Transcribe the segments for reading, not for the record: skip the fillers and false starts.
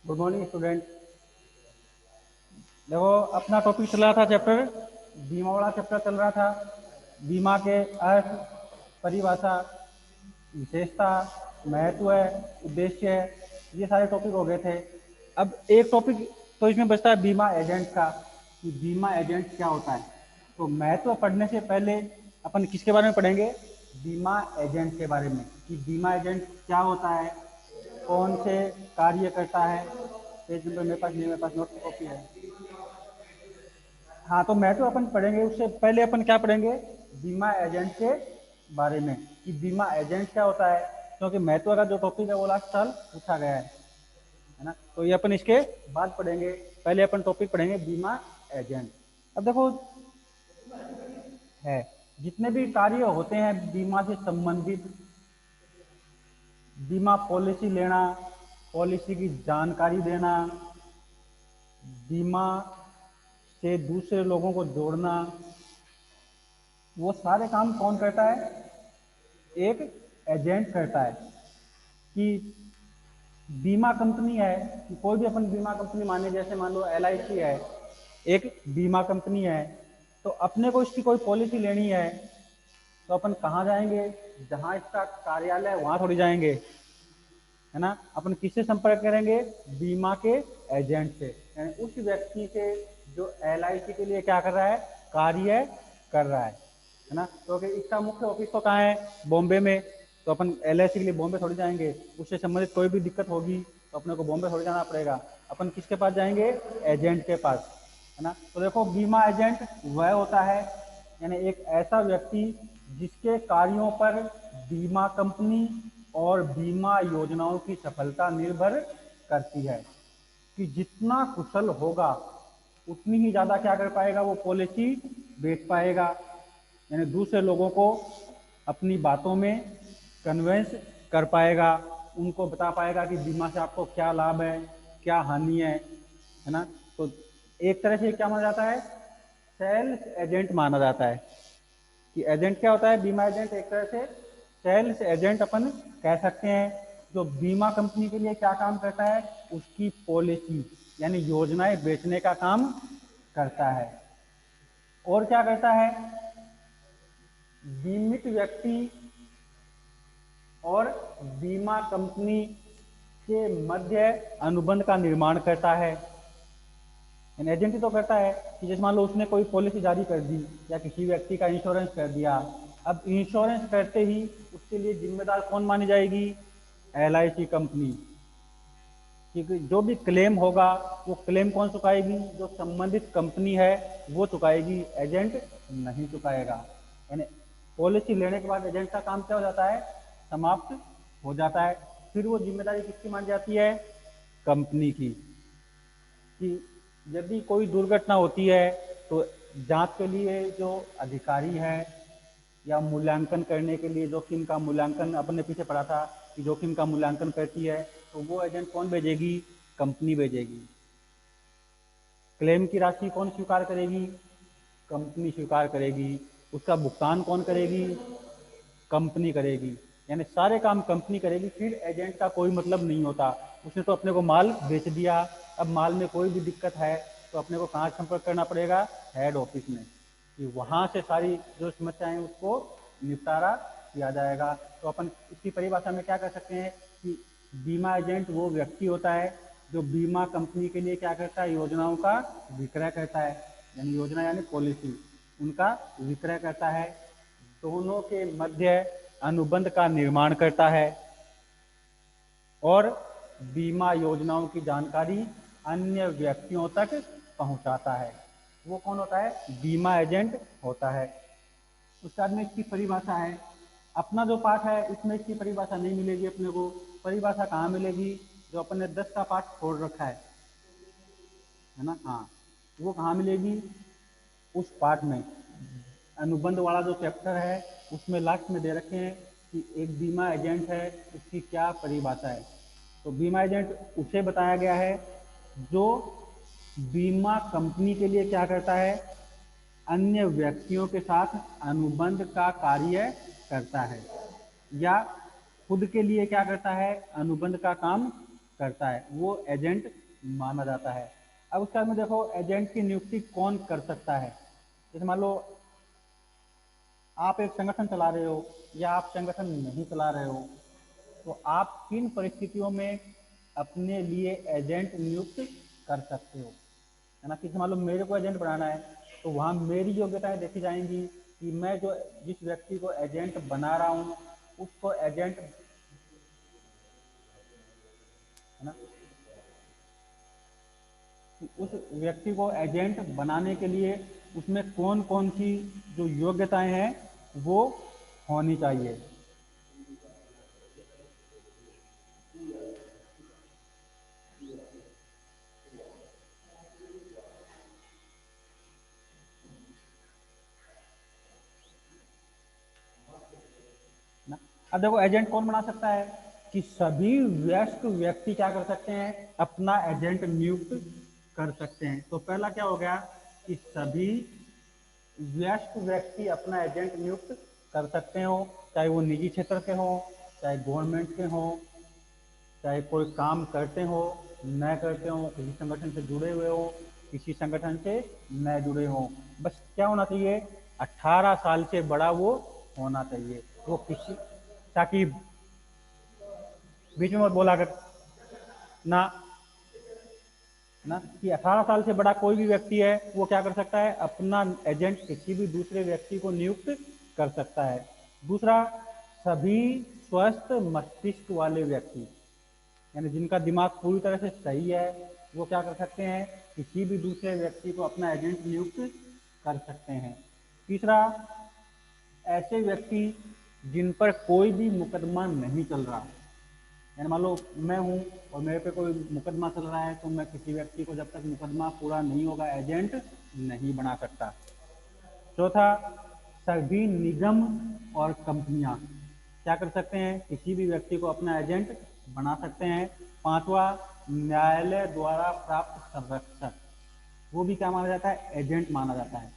Good morning student. देखो, अपना topic चल रहा था चैप्टर, बीमा वाला चैप्टर चल रहा था। बीमा के अर्थ, परिभाषा, विशेषता, महत्व, उद्देश्य, ये सारे टॉपिक हो गए थे। अब एक टॉपिक तो इसमें बचता है बीमा एजेंट का, कि बीमा एजेंट क्या होता है। तो महत्व पढ़ने से पहले अपन किसके बारे में पढ़ेंगे? बीमा एजेंट के बारे में, कि बीमा एजेंट क्या होता है, कौन से कार्य करता है। पेज नंबर मेरे पास नहीं, मेरे पास नोट कॉपी है। हाँ, तो मैं तो अपन पढ़ेंगे, उससे पहले अपन क्या पढ़ेंगे? बीमा एजेंट के बारे में, कि बीमा एजेंट क्या होता है, क्योंकि महत्व का जो टॉपिक है वो लास्ट साल पूछा गया है ना। तो ये अपन इसके बाद पढ़ेंगे, पहले अपन टॉपिक पढ़ेंगे बीमा एजेंट। अब देखो, है जितने भी कार्य होते हैं बीमा से संबंधित, बीमा पॉलिसी लेना, पॉलिसी की जानकारी देना, बीमा से दूसरे लोगों को जोड़ना, वो सारे काम कौन करता है? एक एजेंट करता है। कि बीमा कंपनी है, कि कोई भी अपन बीमा कंपनी माने, जैसे मान लो LIC है, एक बीमा कंपनी है। तो अपने को इसकी कोई पॉलिसी लेनी है तो अपन कहाँ जाएंगे? जहाँ इसका कार्यालय है वहां थोड़ी जाएंगे, है ना। अपन किससे संपर्क करेंगे? बीमा के एजेंट से, यानी उस व्यक्ति से जो LIC के लिए क्या कर रहा है? कार्य कर रहा है ना। तो इसका मुख्य ऑफिस तो कहाँ है? बॉम्बे में। तो अपन LIC के लिए बॉम्बे थोड़ी जाएंगे, उससे संबंधित कोई भी दिक्कत होगी तो अपने को बॉम्बे थोड़ी जाना पड़ेगा। अपन किसके पास जाएंगे? एजेंट के पास, है ना। तो देखो, बीमा एजेंट वह होता है, यानी एक ऐसा व्यक्ति जिसके कार्यों पर बीमा कंपनी और बीमा योजनाओं की सफलता निर्भर करती है। कि जितना कुशल होगा उतनी ही ज्यादा क्या कर पाएगा? वो पॉलिसी बेच पाएगा, यानी दूसरे लोगों को अपनी बातों में कन्वेंस कर पाएगा, उनको बता पाएगा कि बीमा से आपको क्या लाभ है, क्या हानि है ना। तो एक तरह से क्या माना जाता है? सेल्स एजेंट माना जाता है। कि एजेंट क्या होता है? बीमा एजेंट एक तरह से सेल्स एजेंट अपन कह सकते हैं, जो बीमा कंपनी के लिए क्या काम करता है? उसकी पॉलिसी यानी योजनाएं बेचने का काम करता है। और क्या करता है? बीमित व्यक्ति और बीमा कंपनी के मध्य अनुबंध का निर्माण करता है। एजेंट ही तो करता है कि जैसे मान लो उसने कोई पॉलिसी जारी कर दी या किसी व्यक्ति का इंश्योरेंस कर दिया। अब इंश्योरेंस करते ही उसके लिए जिम्मेदार कौन मानी जाएगी? LIC company. क्योंकि जो भी क्लेम होगा वो क्लेम कौन चुकाएगी? जो संबंधित कंपनी है वो चुकाएगी, एजेंट नहीं चुकाएगा। यानी पॉलिसी लेने के बाद एजेंट का काम क्या हो जाता है? समाप्त हो जाता है। फिर वो जिम्मेदारी किसकी मानी जाती है? कंपनी की। कि यदि कोई दुर्घटना होती है तो जांच के लिए जो अधिकारी है या मूल्यांकन करने के लिए, जोखिम का मूल्यांकन अपने पीछे पड़ा था कि जोखिम का मूल्यांकन करती है, तो वो एजेंट कौन भेजेगी? कंपनी भेजेगी। क्लेम की राशि कौन स्वीकार करेगी? कंपनी स्वीकार करेगी। उसका भुगतान कौन करेगी? कंपनी करेगी। यानी सारे काम कंपनी करेगी। फिर एजेंट का कोई मतलब नहीं होता, उसने तो अपने को माल बेच दिया। अब माल में कोई भी दिक्कत है तो अपने को कहाँ संपर्क करना पड़ेगा? हेड ऑफिस में, कि वहाँ से सारी जो समस्याएं उसको निपटारा किया जाएगा। तो अपन इसकी परिभाषा में क्या कर सकते हैं कि बीमा एजेंट वो व्यक्ति होता है जो बीमा कंपनी के लिए क्या करता है? योजनाओं का विक्रय करता है, यानी योजना यानी पॉलिसी, उनका विक्रय करता है, दोनों के मध्य अनुबंध का निर्माण करता है और बीमा योजनाओं की जानकारी अन्य व्यक्तियों तक पहुंचाता है। वो कौन होता है? बीमा एजेंट होता है। उसके बाद में इसकी परिभाषा है। अपना जो पाठ है इसमें इसकी परिभाषा नहीं मिलेगी अपने को। परिभाषा कहाँ मिलेगी? जो अपन ने 10 का पाठ छोड़ रखा है ना। हाँ, वो कहाँ मिलेगी? उस पाठ में अनुबंध वाला जो चैप्टर है उसमें लास्ट में दे रखे हैं कि एक बीमा एजेंट है, उसकी क्या परिभाषा है। तो बीमा एजेंट उसे बताया गया है जो बीमा कंपनी के लिए क्या करता है? अन्य व्यक्तियों के साथ अनुबंध का कार्य करता है, या खुद के लिए क्या करता है? अनुबंध का काम करता है वो एजेंट माना जाता है। अब उसके बाद में देखो एजेंट की नियुक्ति कौन कर सकता है। जैसे मान लो आप एक संगठन चला रहे हो या आप संगठन नहीं चला रहे हो, तो आप किन परिस्थितियों में अपने लिए एजेंट नियुक्त कर सकते हो, है ना। कि मान लो मेरे को एजेंट बनाना है, तो वहाँ मेरी योग्यताएं देखी जाएंगी कि मैं जो जिस व्यक्ति को एजेंट बना रहा हूँ उसको एजेंट, है ना, उस व्यक्ति को एजेंट बनाने के लिए उसमें कौन कौन सी जो योग्यताएं हैं वो होनी चाहिए। ना, अब देखो एजेंट कौन बना सकता है कि सभी वयस्क व्यक्ति क्या कर सकते हैं, अपना एजेंट नियुक्त कर सकते हैं। तो पहला क्या हो गया कि सभी वयस्क व्यक्ति अपना एजेंट नियुक्त कर सकते हो, चाहे वो निजी क्षेत्र के हो, चाहे गवर्नमेंट के हो, चाहे कोई काम करते हो न करते हो, किसी संगठन से जुड़े हुए हो, किसी संगठन से न जुड़े हो, बस क्या होना चाहिए, 18 साल से बड़ा वो होना चाहिए। वो किसी, ताकि बीच में मत बोला कर ना, ना कि 18 साल से बड़ा कोई भी व्यक्ति है वो क्या कर सकता है, अपना एजेंट किसी भी दूसरे व्यक्ति को नियुक्त कर सकता है। दूसरा, सभी स्वस्थ मस्तिष्क वाले व्यक्ति, यानी जिनका दिमाग पूरी तरह से सही है, वो क्या कर सकते हैं, किसी भी दूसरे व्यक्ति को अपना एजेंट नियुक्त कर सकते हैं। तीसरा, ऐसे व्यक्ति जिन पर कोई भी मुकदमा नहीं चल रहा, यानी मान लो मैं हूँ और मेरे पे कोई मुकदमा चल रहा है, तो मैं किसी व्यक्ति को जब तक मुकदमा पूरा नहीं होगा एजेंट नहीं बना सकता। चौथा, सभी निगम और कंपनियां क्या कर सकते हैं, किसी भी व्यक्ति को अपना एजेंट बना सकते हैं। पांचवा, न्यायालय द्वारा प्राप्त संरक्षक, वो भी क्या माना जाता है, एजेंट माना जाता है।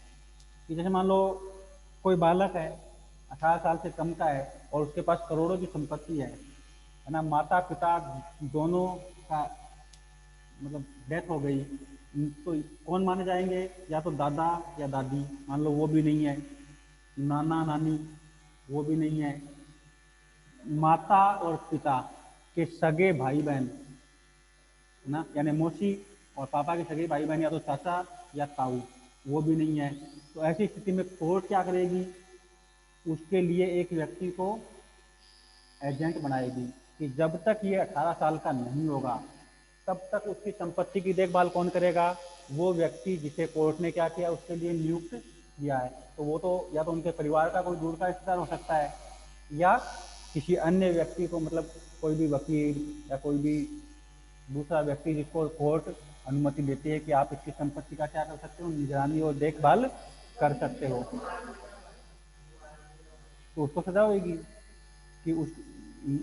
कि जैसे मान लो कोई बालक है, 18 साल से कम का है और उसके पास करोड़ों की संपत्ति है ना, माता पिता दोनों का मतलब डेथ हो गई, तो कौन माने जाएंगे, या तो दादा या दादी, मान लो वो भी नहीं है, नाना नानी वो भी नहीं है, माता और पिता के सगे भाई बहन, है ना, यानी मौसी और पापा के सगे भाई बहन या तो चाचा या ताऊ, वो भी नहीं है। तो ऐसी स्थिति में कोर्ट क्या करेगी, उसके लिए एक व्यक्ति को एजेंट बनाएगी कि जब तक ये 18 साल का नहीं होगा तब तक उसकी संपत्ति की देखभाल कौन करेगा, वो व्यक्ति जिसे कोर्ट ने क्या किया उसके लिए नियुक्त किया है। तो वो तो या तो उनके परिवार का कोई दूर का रिश्तेदार हो सकता है, या किसी अन्य व्यक्ति को, मतलब कोई भी वकील या कोई भी दूसरा व्यक्ति जिसको कोर्ट अनुमति देती है कि आप इसकी संपत्ति का क्या कर सकते हो, निगरानी और देखभाल कर सकते हो, तो उसको सजा होगी कि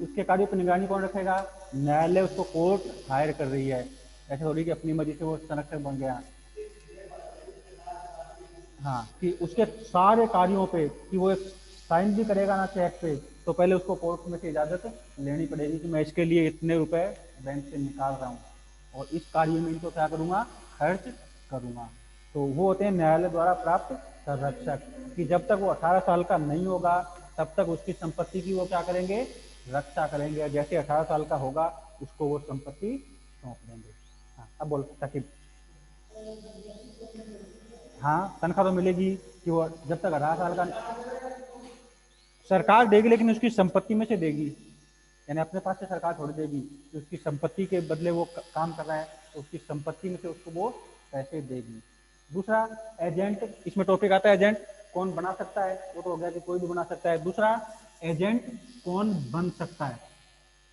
उसके कार्यों पर निगरानी कौन रखेगा, न्यायालय उसको कोर्ट हायर कर रही है, ऐसे थोड़ी कि अपनी मर्जी से वो संरक्षक बन गया। हाँ, कि उसके सारे कार्यों पे कि वो एक साइन भी करेगा ना चेक पे, तो पहले उसको कोर्ट में से इजाजत लेनी पड़ेगी कि मैं इसके लिए इतने रुपए बैंक से निकाल रहा हूँ और इस कार्य में इनको क्या करूँगा, खर्च करूँगा। तो वो होते हैं न्यायालय द्वारा प्राप्त संरक्षक, कि जब तक वो 18 साल का नहीं होगा तब तक उसकी संपत्ति की वो क्या करेंगे, रक्षा करेंगे। जैसे 18 साल का होगा उसको वो संपत्ति सौंप देंगे। हाँ, अब बोल ताकि, हाँ तनख्वाह तो मिलेगी कि वो जब तक 18 साल का, सरकार देगी लेकिन उसकी संपत्ति में से देगी, यानी अपने पास से सरकार थोड़ी देगी कि उसकी संपत्ति के बदले वो काम कर रहा है, तो उसकी संपत्ति में से उसको वो पैसे देगी। दूसरा, एजेंट, इसमें टॉपिक आता है एजेंट कौन बना सकता है, वो तो हो गया कि कोई भी बना सकता है। दूसरा, एजेंट कौन बन सकता है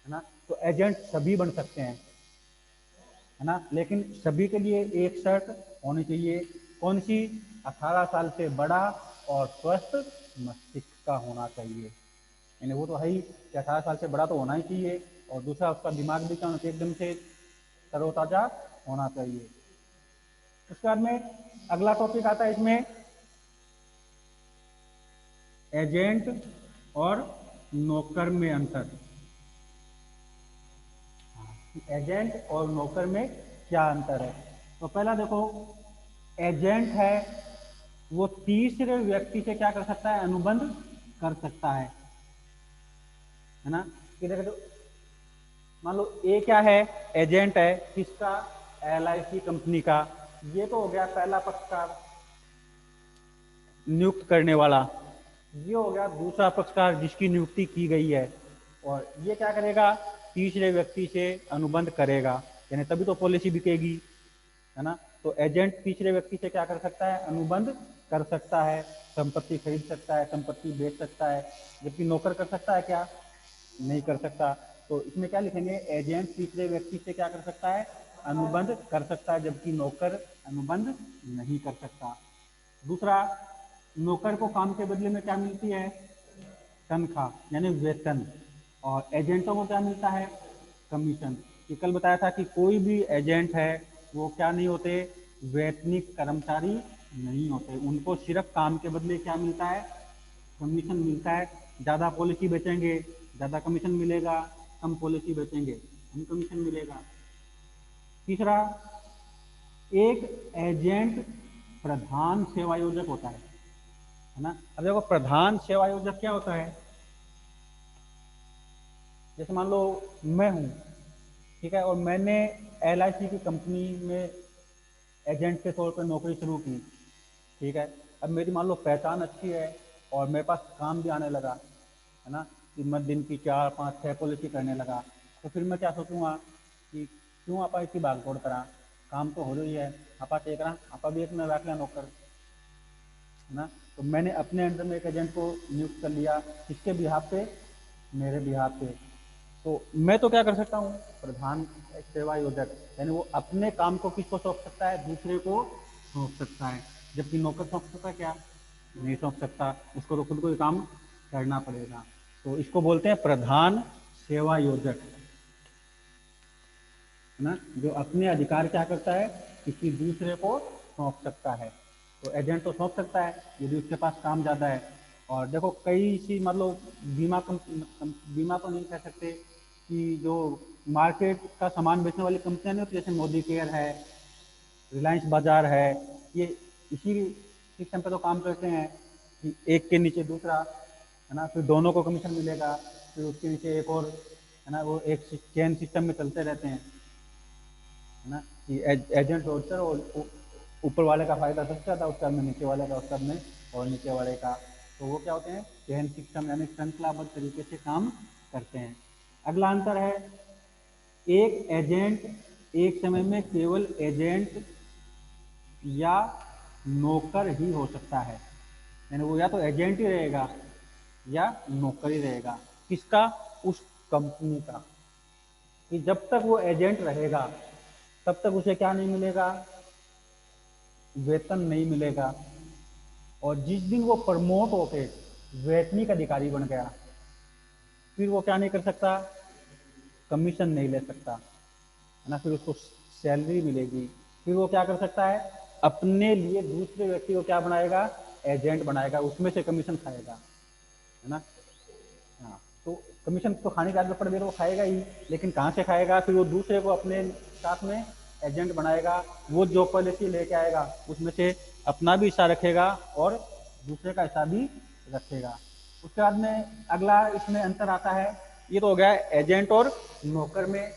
ना, तो एजेंट सभी बन सकते हैं, है ना, लेकिन सभी के लिए एक शर्त होनी चाहिए, कौन सी, 18 साल से बड़ा और स्वस्थ मस्तिष्क का होना चाहिए। यानी वो तो है ही कि 18 साल से बड़ा तो होना ही चाहिए, और दूसरा उसका दिमाग भी क्या होना चाहिए, एकदम से तरोताजा होना चाहिए। उसके बाद में अगला टॉपिक आता है इसमें, एजेंट और नौकर में अंतर। कि एजेंट और नौकर में क्या अंतर है। तो पहला देखो, एजेंट है वो तीसरे व्यक्ति से क्या कर सकता है, अनुबंध कर सकता है ना। कि देखो मान लो ए क्या है, एजेंट है किसका, LIC कंपनी का। ये तो हो गया पहला पक्षकार नियुक्त करने वाला, ये हो गया दूसरा पक्षकार जिसकी नियुक्ति की गई है। और ये क्या करेगा, तीसरे व्यक्ति से अनुबंध करेगा, यानी तभी तो पॉलिसी बिकेगी, है ना। तो एजेंट तीसरे व्यक्ति से क्या कर सकता है, अनुबंध कर सकता है, संपत्ति खरीद सकता है, संपत्ति बेच सकता है। जबकि नौकर कर सकता है क्या, नहीं कर सकता। तो इसमें क्या लिखेंगे, एजेंट तीसरे व्यक्ति से क्या कर सकता है, अनुबंध कर सकता है, जबकि नौकर अनुबंध नहीं कर सकता। दूसरा, नौकर को काम के बदले में क्या मिलती है, तनख्वाह यानी वेतन। और एजेंटों को क्या मिलता है, कमीशन। ये कल बताया था कि कोई भी एजेंट है वो क्या नहीं होते, वेतनिक कर्मचारी नहीं होते। उनको सिर्फ काम के बदले क्या मिलता है, कमीशन मिलता है। ज़्यादा पॉलिसी बेचेंगे ज़्यादा कमीशन मिलेगा, कम पॉलिसी बेचेंगे कम कमीशन मिलेगा। तीसरा, एक एजेंट प्रधान सेवायोजक होता है ना। अब देखो प्रधान सेवायोजक क्या होता है, जैसे मान लो मैं हूँ, ठीक है, और मैंने LIC की कंपनी में एजेंट के तौर पर नौकरी शुरू की, ठीक है। अब मेरी मान लो पहचान अच्छी है और मेरे पास काम भी आने लगा, है ना, कि मैं दिन की 4 5 6 पॉलिसी करने लगा। तो फिर मैं क्या सोचूंगा कि क्यों आप इतनी भागदौड़ करा, काम तो हो रही है, आप एक रहा आप भी एक में बैठ लिया नौकर, है ना। तो मैंने अपने अंडर में एक एजेंट को नियुक्त कर लिया, किसके बिहाफ पे, मेरे बिहाफ पे। तो मैं तो क्या कर सकता हूँ, प्रधान सेवा योजक, यानी वो अपने काम को किसको सौंप सकता है, दूसरे को सौंप सकता है। जबकि नौकर सौंप सकता है क्या, नहीं सौंप सकता, उसको तो खुद को ही काम करना पड़ेगा। तो इसको बोलते हैं प्रधान सेवा योजक, है ना, जो अपने अधिकार क्या करता है, किसी दूसरे को सौंप सकता है। तो एजेंट तो सौंप सकता है यदि उसके पास काम ज़्यादा है। और देखो कई सी मतलब बीमा तो नहीं कह सकते कि जो मार्केट का सामान बेचने वाली कंपनियां नहीं होती, जैसे मोदी केयर है, रिलायंस बाजार है, ये इसी सिस्टम पे तो काम करते हैं कि एक के नीचे दूसरा, है ना, फिर दोनों को कमीशन मिलेगा, फिर उसके नीचे एक और, है ना, वो एक चेन सिस्टम में चलते रहते हैं, है ना, कि एजेंट ऑडिटर और ऊपर वाले का फायदा सबसे ज़्यादा उस में, नीचे वाले का उस में, और नीचे वाले का। तो वो क्या होते हैं, चेन सिस्टम यानी श्रृंखलाबद्ध तरीके से काम करते हैं। अगला अंतर है, एक एजेंट एक समय में केवल एजेंट या नौकर ही हो सकता है, यानी वो या तो एजेंट ही रहेगा या नौकर ही रहेगा। किसका, उस कंपनी का। कि जब तक वो एजेंट रहेगा तब तक उसे क्या नहीं मिलेगा, वेतन नहीं मिलेगा। और जिस दिन वो प्रमोट होके वेतनिक अधिकारी बन गया, फिर वो क्या नहीं कर सकता, कमीशन नहीं ले सकता, है ना, फिर उसको सैलरी मिलेगी। फिर वो क्या कर सकता है, अपने लिए दूसरे व्यक्ति को क्या बनाएगा, एजेंट बनाएगा, उसमें से कमीशन खाएगा, है ना। हाँ, तो कमीशन तो खाने की आदत पड़ गई तो वो खाएगा ही, लेकिन कहाँ से खाएगा, फिर वो दूसरे को अपने साथ में एजेंट बनाएगा, वो जो पॉलिसी लेके आएगा उसमें से अपना भी हिस्सा रखेगा और दूसरे का हिस्सा भी रखेगा। उसके बाद में अगला इसमें अंतर आता है, ये तो हो गया एजेंट और नौकर में।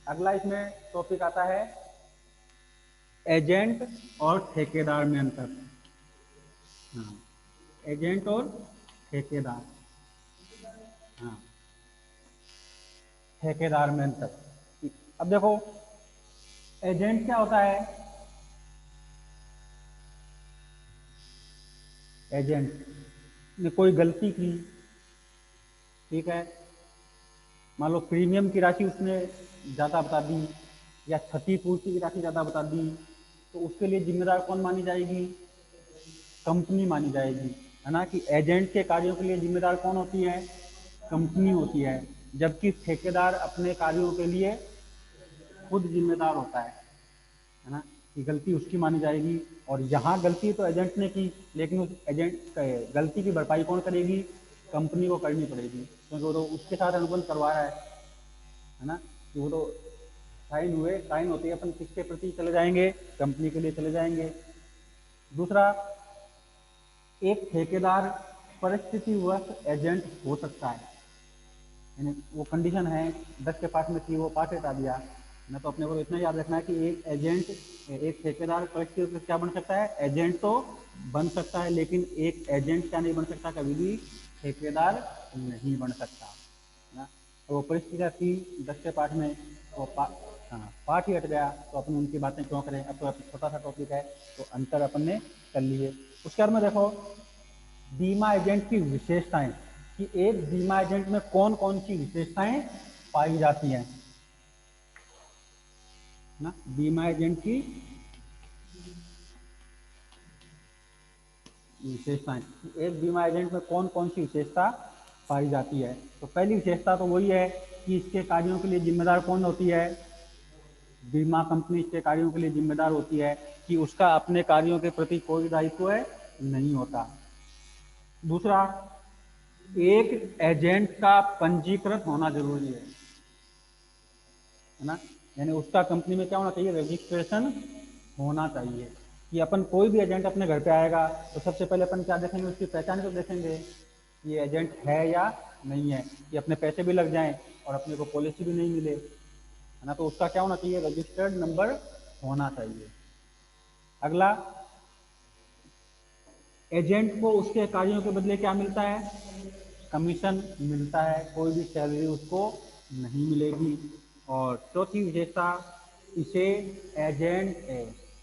अगला इसमें टॉपिक आता है एजेंट और ठेकेदार में अंतर। हाँ, एजेंट और ठेकेदार, हाँ, ठेकेदार में अंतर। अब देखो एजेंट क्या होता है, एजेंट ने कोई गलती की, ठीक है, मान लो प्रीमियम की राशि उसने ज़्यादा बता दी या क्षतिपूर्ति की राशि ज़्यादा बता दी, तो उसके लिए जिम्मेदार कौन मानी जाएगी, कंपनी मानी जाएगी, है ना। कि एजेंट के कार्यों के लिए जिम्मेदार कौन होती है, कंपनी होती है। जबकि ठेकेदार अपने कार्यों के लिए खुद जिम्मेदार होता है ना, कि गलती उसकी मानी जाएगी। और यहाँ गलती तो एजेंट ने की, लेकिन उस एजेंट गलती की भरपाई कौन करेगी, कंपनी को करनी पड़ेगी, क्योंकि वो तो उसके साथ अनुबंध करवा रहा है ना, कि वो तो साइन हुए, साइन होते ही अपन किसके प्रति चले जाएंगे, कंपनी के लिए चले जाएंगे। दूसरा, एक ठेकेदार परिस्थितिवश एजेंट हो सकता है, यानी वो कंडीशन है 10 के पास में थी, वो पास हटा दिया ना, तो अपने को इतना याद रखना है कि एक एजेंट, एक ठेकेदार परिस्थितिवश क्या बन सकता है, एजेंट तो बन सकता है, लेकिन एक एजेंट क्या नहीं बन सकता, कभी भी ठेकेदार नहीं बन सकता ना। तो वो परिस्थितियाँ थी 10 के पाठ में, वो हाँ पाठ ही हट गया, तो अपन उनकी बातें क्यों करें, अब तो छोटा सा टॉपिक है, तो अंतर अपन ने कर लिए। उसके बाद में देखो बीमा एजेंट की विशेषताएं, कि एक बीमा एजेंट में कौन कौन सी विशेषताएं पाई जाती हैं ना। बीमा एजेंट की विशेषताएं, एक बीमा एजेंट में कौन कौन सी विशेषता पाई जाती है। तो पहली विशेषता तो वही है कि इसके कार्यों के लिए जिम्मेदार कौन होती है, बीमा कंपनी इसके कार्यों के लिए जिम्मेदार होती है, कि उसका अपने कार्यों के प्रति कोई दायित्व नहीं होता। दूसरा, एक एजेंट का पंजीकृत होना जरूरी है ना, यानी उसका कंपनी में क्या होना चाहिए, रजिस्ट्रेशन होना चाहिए। कि अपन कोई भी एजेंट अपने घर पे आएगा तो सबसे पहले अपन क्या देखेंगे, उसकी पहचान तो देखेंगे, ये एजेंट है या नहीं है, कि अपने पैसे भी लग जाएं और अपने को पॉलिसी भी नहीं मिले, है ना, तो उसका क्या होना चाहिए, रजिस्टर्ड नंबर होना चाहिए। अगला, एजेंट को उसके कार्यों के बदले क्या मिलता है, कमीशन मिलता है, कोई भी सैलरी उसको नहीं मिलेगी। और चौथी विशेषता, इसे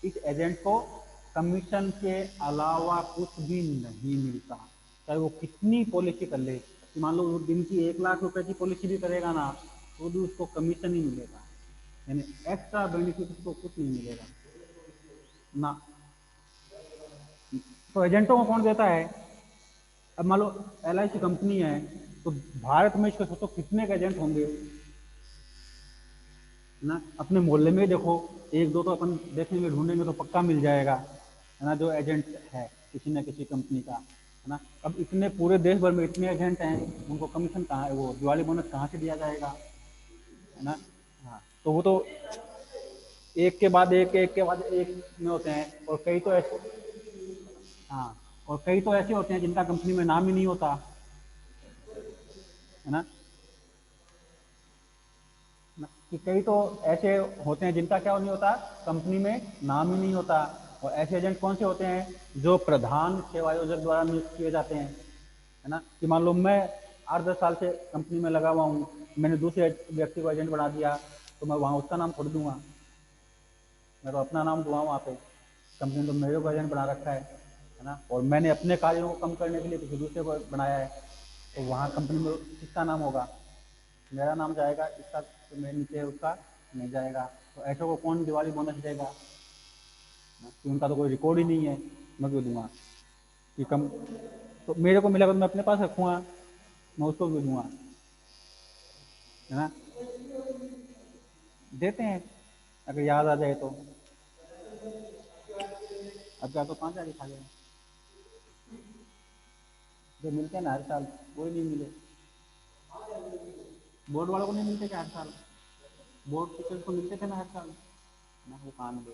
इस एजेंट को कमीशन के अलावा कुछ भी नहीं मिलता, चाहे वो कितनी पॉलिसी कर ले, कि मान लो वो दिन की 1 लाख रुपए की पॉलिसी भी करेगा ना, तो भी उसको कमीशन ही मिलेगा, यानी एक्स्ट्रा बेनिफिट उसको कुछ नहीं मिलेगा ना। तो एजेंटों को कौन देता है, अब मान लो LIC कंपनी है, तो भारत में इसके सोचो कितने के एजेंट होंगे ना। अपने मोहल्ले में देखो, एक दो तो अपन देखेंगे, ढूंढेंगे तो पक्का मिल जाएगा, है ना, जो एजेंट है किसी न किसी कंपनी का, है ना। अब इतने पूरे देश भर में इतने एजेंट हैं, उनको कमीशन कहाँ है, वो दिवाली बोनस कहाँ से दिया जाएगा, है ना। हाँ, तो वो तो एक के बाद एक के बाद एक में होते हैं, और कई तो ऐसे, हाँ, और कई तो ऐसे होते हैं जिनका कंपनी में नाम ही नहीं होता, है ना। कि कई तो ऐसे होते हैं जिनका क्या नहीं होता, कंपनी में नाम ही नहीं होता। और ऐसे एजेंट कौन से होते हैं, जो प्रधान सेवा आयोजक द्वारा नियुक्त किए जाते हैं, है ना। कि मान लो मैं 8-10 साल से कंपनी में लगा हुआ हूँ, मैंने दूसरे व्यक्ति को एजेंट बना दिया, तो मैं वहाँ उसका नाम छोड़ दूंगा, मैं तो अपना नाम दूंगा वहाँ पे, कंपनी ने तो मेरे को एजेंट बना रखा है ना। और मैंने अपने कार्यों को कम करने के लिए किसी दूसरे को बनाया है, तो वहाँ कंपनी में किसका नाम होगा, मेरा नाम जाएगा, इसका तो मेरे नीचे है उसका नहीं जाएगा। तो ऐसे को कौन दिवाली बोनस देगा, कि उनका तो कोई रिकॉर्ड ही नहीं है, मैं क्यों दूंगा, कि कम, तो मेरे को मिला तो मैं अपने पास रखूँगा, मैं उसको क्यों दूंगा, है ना। देते हैं अगर याद आ जाए तो, अब क्या तो 5 हज़ार ही खा गए, जो मिलते हैं ना हर साल, वही नहीं मिले। बोर्ड वालों को नहीं मिलते क्या हर साल, बोर्ड टीचर्स को मिलते थे ना हर साल ना, वो कहाँ मिले,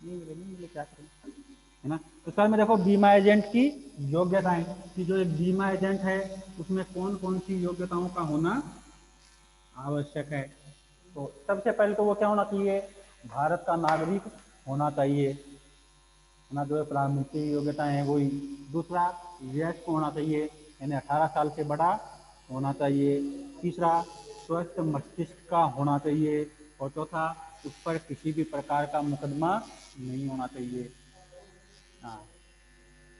नहीं मिले क्या करें, है ना। तो सर में देखो बीमा एजेंट की योग्यताएं, कि जो एक बीमा एजेंट है उसमें कौन कौन सी योग्यताओं का होना आवश्यक है। तो सबसे पहले तो वो क्या होना चाहिए, भारत का नागरिक होना चाहिए, है ना, जो प्रधानमंत्री की योग्यताएं हैं वही। दूसरा, वयस्क होना चाहिए, यानी 18 साल से बड़ा होना चाहिए। तीसरा, स्वस्थ मस्तिष्क का होना चाहिए। और चौथा, उस पर किसी भी प्रकार का मुकदमा नहीं होना चाहिए। हाँ,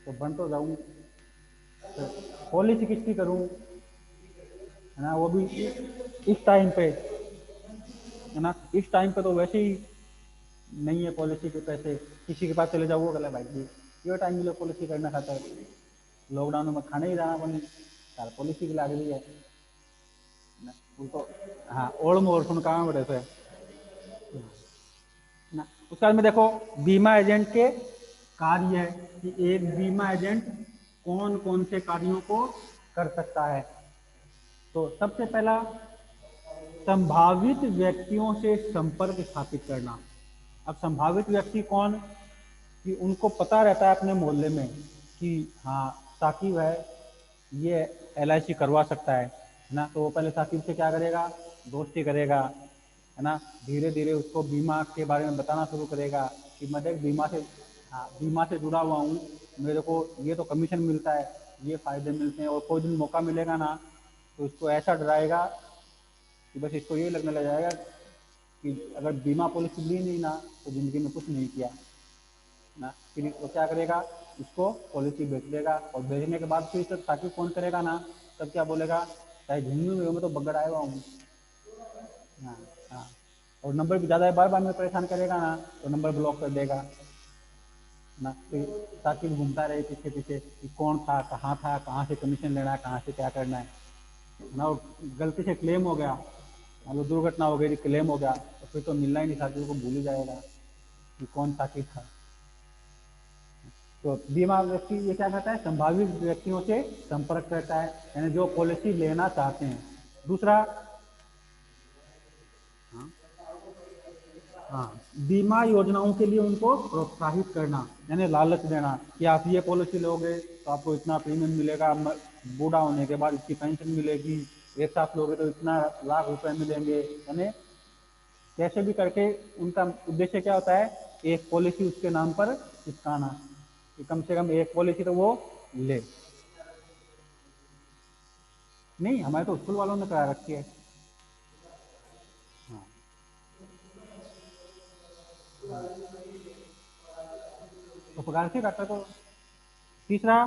तो बन तो जाऊँ, तो पॉलिसी किसकी करूँ, है ना, वो भी इस टाइम पे, है ना, इस टाइम पे तो वैसे ही नहीं है पॉलिसी के पैसे, किसी के पास चले जाओ वो गला भाई जी ये टाइम मिले पॉलिसी करना खाता है, लॉकडाउन में खाने ही रहना बनी सार पॉलिसी की लाग रही है ना, उनको हाँ ओल्ड मोर सुन कहाँ बड़े से ना। उसके बाद में देखो बीमा एजेंट के कार्य है, कि एक बीमा एजेंट कौन कौन से कार्यों को कर सकता है। तो सबसे पहला, संभावित व्यक्तियों से संपर्क स्थापित करना। अब संभावित व्यक्ति कौन, कि उनको पता रहता है अपने मोहल्ले में कि हाँ साकिब है, ये LIC करवा सकता है ना, तो वो पहले साकिब से क्या करेगा, दोस्ती करेगा, है ना, धीरे धीरे उसको बीमा के बारे में बताना शुरू करेगा कि मैं देख बीमा से, हाँ बीमा से जुड़ा हुआ हूँ, मेरे को ये तो कमीशन मिलता है, ये फ़ायदे मिलते हैं, और कोई दिन मौका मिलेगा ना तो इसको ऐसा डराएगा कि बस इसको ये लगने लग जाएगा कि अगर बीमा पॉलिसी ली नहीं ना तो ज़िंदगी में कुछ नहीं किया ना। फिर वो क्या करेगा, उसको पॉलिसी बेच देगा, और बेचने के बाद फिर जब साकिब फ़ोन करेगा ना तब क्या बोलेगा, चाहे झुंझुनू में हो मैं तो बगड़ आया हुआ हूँ। हाँ हाँ, और नंबर भी ज़्यादा बार बार में परेशान करेगा ना तो नंबर ब्लॉक कर देगा ना। फिर साकिब घूमता रहे पीछे पीछे कि कौन था, कहाँ से कमीशन लेना है, कहाँ से क्या करना है ना। और गलती से क्लेम हो गया, मान लो दुर्घटना हो गई, क्लेम हो गया, तो फिर तो मिलना ही नहीं, साकिब को भूल ही जाएगा कि कौन साकिब था। तो बीमा व्यक्ति ये क्या करता है, संभावित व्यक्तियों से संपर्क करता है, यानी जो पॉलिसी लेना चाहते हैं। दूसरा, हाँ, बीमा योजनाओं के लिए उनको प्रोत्साहित करना, यानी लालच देना कि आप ये पॉलिसी लोगे तो आपको इतना प्रीमियम मिलेगा, बूढ़ा होने के बाद इतनी पेंशन मिलेगी, एक साथ लोगे तो इतना लाख रुपए मिलेंगे, यानी कैसे भी करके उनका उद्देश्य क्या होता है, एक पॉलिसी उसके नाम पर चिपकाना कि कम से कम एक पॉलिसी तो वो ले। नहीं, हमारे तो स्कूल वालों ने करा रखी है। हाँ, तो पगार से काटा तो। तीसरा,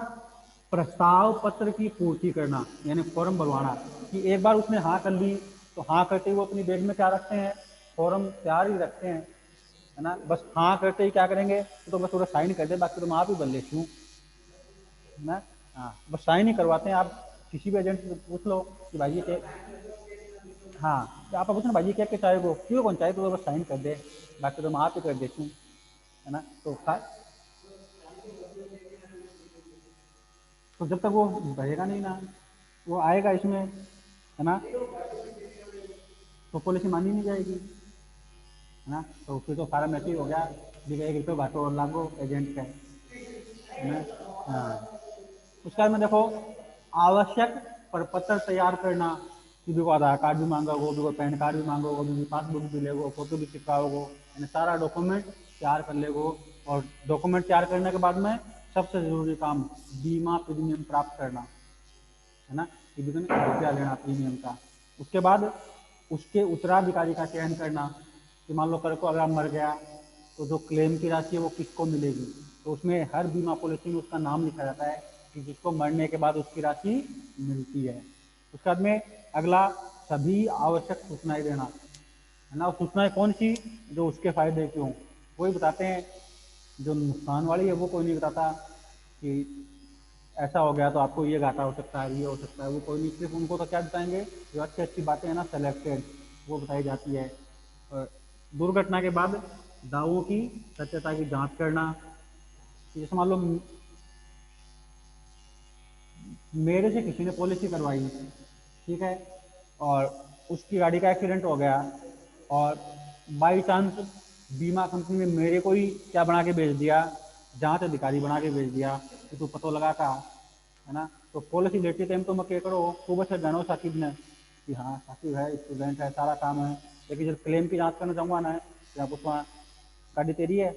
प्रस्ताव पत्र की पूर्ति करना, यानी फॉर्म भरवाना, कि एक बार उसने हाँ कर ली तो हाँ करते ही वो अपनी बैग में क्या रखते हैं, फॉर्म तैयार ही रखते हैं, है ना। बस हाँ करते ही क्या करेंगे, तो बस थोड़ा साइन कर दे, बाकी तुम आप ही भर ले क्यों, है ना। हाँ, बस साइन ही करवाते हैं। आप किसी भी एजेंट से पूछ लो कि भाई ये चेक, हाँ आप पूछ ना भाई ये चेक के चाहे को क्यों, कौन चाहे तो बस साइन कर दे, बाकी तुम आप ही कर दे क्यों, है ना। तो जब तक वो रहेगा नहीं ना, वो आएगा इसमें, है ना, तो पॉलिसी मानी नहीं जाएगी, है ना। तो फिर तो फार्म ऐसे ही हो गया, ठीक है, 1 रुपये बांटो और लागो एजेंट का, है ना। हाँ, उसके बाद में देखो, आवश्यक प्रपत्र तैयार करना, कि भी को आधार कार्ड भी मांगा होगा, भी को पैन कार्ड भी मांगा होगा, भी पासबुक भी लेगो, फोटो भी चिपकाओगो, यानी सारा डॉक्यूमेंट तैयार कर लेगो। और डॉक्यूमेंट तैयार करने के बाद में सबसे जरूरी काम, बीमा प्रीमियम प्राप्त करना, है ना, कि कितना रुपया लेना प्रीमियम का। उसके बाद उसके उत्तराधिकारी का चयन करना, कि मान लो कल को अगर मर गया तो जो क्लेम की राशि है वो किसको मिलेगी, तो उसमें हर बीमा पॉलिसी में उसका नाम लिखा जाता है कि जिसको मरने के बाद उसकी राशि मिलती है। उसके बाद में अगला, सभी आवश्यक सूचनाएं देना, है ना। सूचनाएं कौन सी, जो उसके फायदे की हों, वही बताते हैं। जो नुकसान वाली है वो कोई नहीं बताता कि ऐसा हो गया तो आपको ये घाटा हो सकता है, ये हो सकता है, वो कोई नहीं, सिर्फ उनको तो क्या बताएंगे, जो अच्छी अच्छी बातें हैं ना सेलेक्टेड, वो बताई जाती है। और दुर्घटना के बाद दावों की सत्यता की जांच करना, जैसे मान लो मेरे से किसी ने पॉलिसी करवाई, ठीक है, और उसकी गाड़ी का एक्सीडेंट हो गया, और बाई चांस बीमा कंपनी ने मेरे को ही क्या बना के भेज दिया, जांच अधिकारी बना के भेज दिया कि तू पता लगा का, है ना। तो पॉलिसी लेते टाइम तो मैं क्या करो, सुबह से जानो साकिब ने कि हाँ साकिब है, स्टूडेंट है, सारा काम है, लेकिन जब क्लेम की जांच करना चाहूँगा ना, तो आप उसमें गाड़ी तेरी है,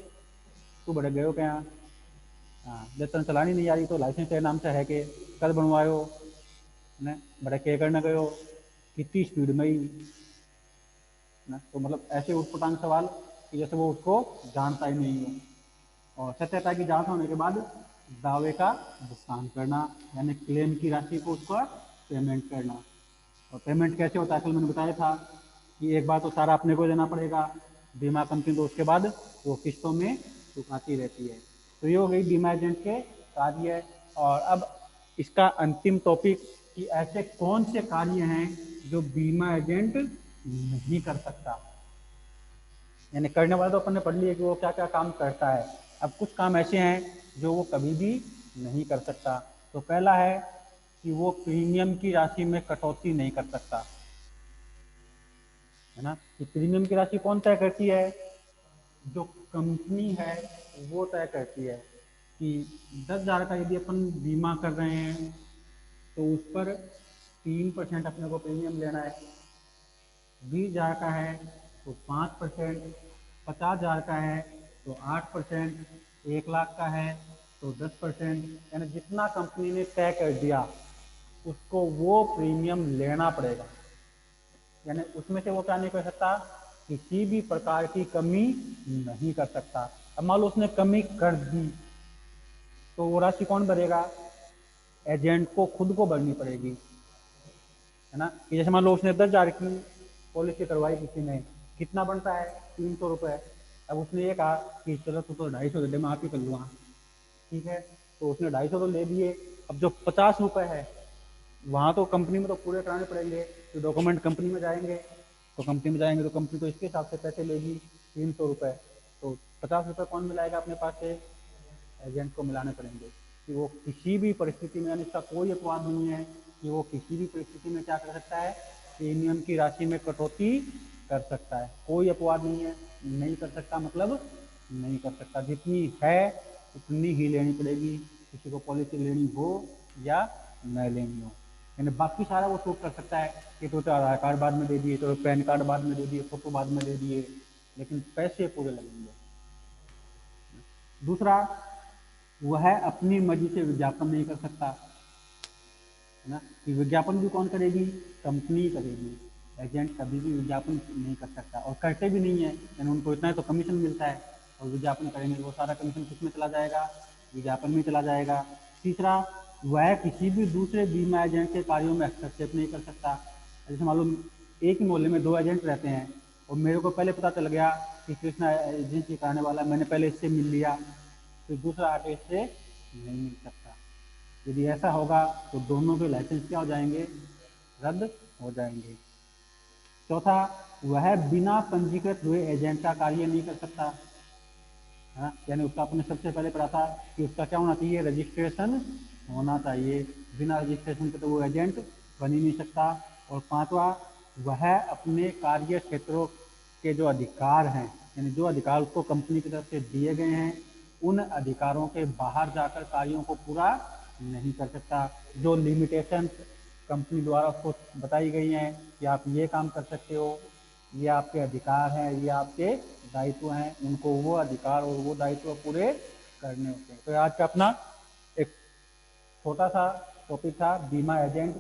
तू बड़े गए हो क्या, हाँ जब तक चलानी नहीं आ रही तो लाइसेंस तेरे नाम से है कि कल बनवायो, है ना, बड़े के करने गए, कितनी स्पीड में ही, ना। तो मतलब ऐसे उटपटांग सवाल कि जैसे वो उसको जानता ही नहीं हो। और सत्यता की जांच होने के बाद दावे का भुगतान करना, यानी क्लेम की राशि को उसको पेमेंट करना। और पेमेंट कैसे होता है, कल मैंने बताया था कि एक बार तो सारा अपने को देना पड़ेगा, बीमा कंपनी तो उसके बाद वो किस्तों में चुकाती रहती है। तो ये हो गई बीमा एजेंट के कार्य। और अब इसका अंतिम टॉपिक, कि ऐसे कौन से कार्य हैं जो बीमा एजेंट नहीं कर सकता, यानी करने वाला तो अपन ने पढ़ लिया कि वो क्या क्या काम करता है। अब कुछ काम ऐसे हैं जो वो कभी भी नहीं कर सकता। तो पहला है कि वो प्रीमियम की राशि में कटौती नहीं कर सकता, है ना। कि प्रीमियम की राशि कौन तय करती है? जो कंपनी है वो तय करती है कि 10,000 का यदि अपन बीमा कर रहे हैं तो उस पर 3% अपने को प्रीमियम लेना है। 20,000 का है तो 5%, 50,000 का है तो 8%, 1 लाख का है तो 10%, यानी जितना कंपनी ने तय कर दिया उसको वो प्रीमियम लेना पड़ेगा। यानी उसमें से वो क्या नहीं कर सकता, किसी भी प्रकार की कमी नहीं कर सकता। अब मान लो उसने कमी कर दी तो वो राशि कौन भरेगा? एजेंट को खुद को भरनी पड़ेगी, है ना। कि जैसे मान लो उसने 10,000 की पॉलिसी करवाई किसी ने, कितना बनता है? 300 रुपये। अब उसने ये कहा कि चलो तो 250 दे दे, मैं आप ही कर लूँगा, ठीक है। तो उसने 250 तो ले दिए। अब जो 50 रुपये है वहाँ तो कंपनी में तो पूरे कराने पड़ेंगे, तो डॉक्यूमेंट कंपनी में जाएंगे, तो कंपनी में जाएंगे तो कंपनी तो इसके हिसाब से पैसे लेगी 300 रुपये। तो 50 रुपये कौन मिलाएगा अपने पास से? एजेंट को मिलाने पड़ेंगे। कि वो किसी भी परिस्थिति में, यानी इसका कोई अपवाद नहीं है कि वो किसी भी परिस्थिति में क्या कर सकता है? प्रीमियम की राशि में कटौती कर सकता है। कोई अपवाद नहीं है, नहीं कर सकता मतलब नहीं कर सकता। जितनी है उतनी ही लेनी पड़ेगी, किसी को पॉलिसी लेनी हो या न लेनी हो। यानी बाकी सारा वो शूट कर सकता है कि तो आधार कार्ड बाद में दे दिए, तो पैन कार्ड बाद में दे दिए, फोटो बाद में दे दिए, लेकिन पैसे पूरे लगेंगे। दूसरा, वह अपनी मर्जी से विज्ञापन नहीं कर सकता, है ना। कि विज्ञापन भी कौन करेगी? कंपनी करेगी। एजेंट कभी भी विज्ञापन नहीं कर सकता और करते भी नहीं है, यानी उनको इतना ही तो कमीशन मिलता है, और विज्ञापन करेंगे तो वो सारा कमीशन किस में चला जाएगा? विज्ञापन में चला जाएगा। तीसरा, वह किसी भी दूसरे बीमा एजेंट के कार्यों में हस्तक्षेप नहीं कर सकता। जैसे मालूम एक ही मोहल्ले में 2 एजेंट रहते हैं और मेरे को पहले पता चल गया कि कृष्णा एजेंसी कराने वाला, मैंने पहले इससे मिल लिया, तो दूसरा आके इससे नहीं मिल सकता। यदि ऐसा होगा तो दोनों के लाइसेंस क्या हो जाएंगे? रद्द हो जाएंगे। चौथा, वह बिना पंजीकृत हुए एजेंट का कार्य नहीं कर सकता, है ना। यानी उसका अपने सबसे पहले पढ़ा था कि उसका क्या होना चाहिए? रजिस्ट्रेशन होना चाहिए। बिना रजिस्ट्रेशन के तो वो एजेंट बन ही नहीं सकता। और पांचवा, वह अपने कार्य क्षेत्रों के जो अधिकार हैं, यानी जो अधिकार उसको कंपनी की तरफ से दिए गए हैं, उन अधिकारों के बाहर जाकर कार्यों को पूरा नहीं कर सकता। जो लिमिटेशन कंपनी द्वारा उसको बताई गई हैं कि आप ये काम कर सकते हो, ये आपके अधिकार हैं, ये आपके दायित्व हैं, उनको वो अधिकार और वो दायित्व पूरे करने होते हैं। तो आज का अपना एक छोटा सा टॉपिक था बीमा एजेंट।